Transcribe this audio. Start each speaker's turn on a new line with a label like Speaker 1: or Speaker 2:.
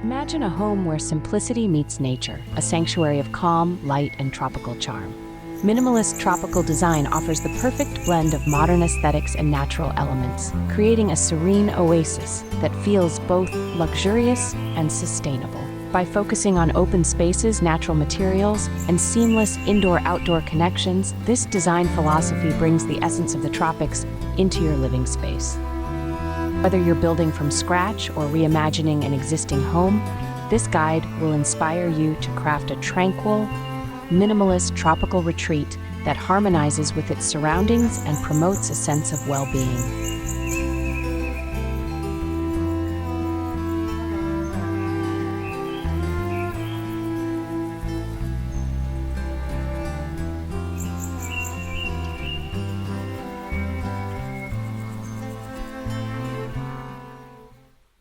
Speaker 1: Imagine a home where simplicity meets nature, a sanctuary of calm, light, and tropical charm. Minimalist tropical design offers the perfect blend of modern aesthetics and natural elements, creating a serene oasis that feels both luxurious and sustainable. By focusing on open spaces, natural materials, and seamless indoor-outdoor connections, this design philosophy brings the essence of the tropics into your living space. Whether you're building from scratch or reimagining an existing home, this guide will inspire you to craft a tranquil, minimalist tropical retreat that harmonizes with its surroundings and promotes a sense of well-being.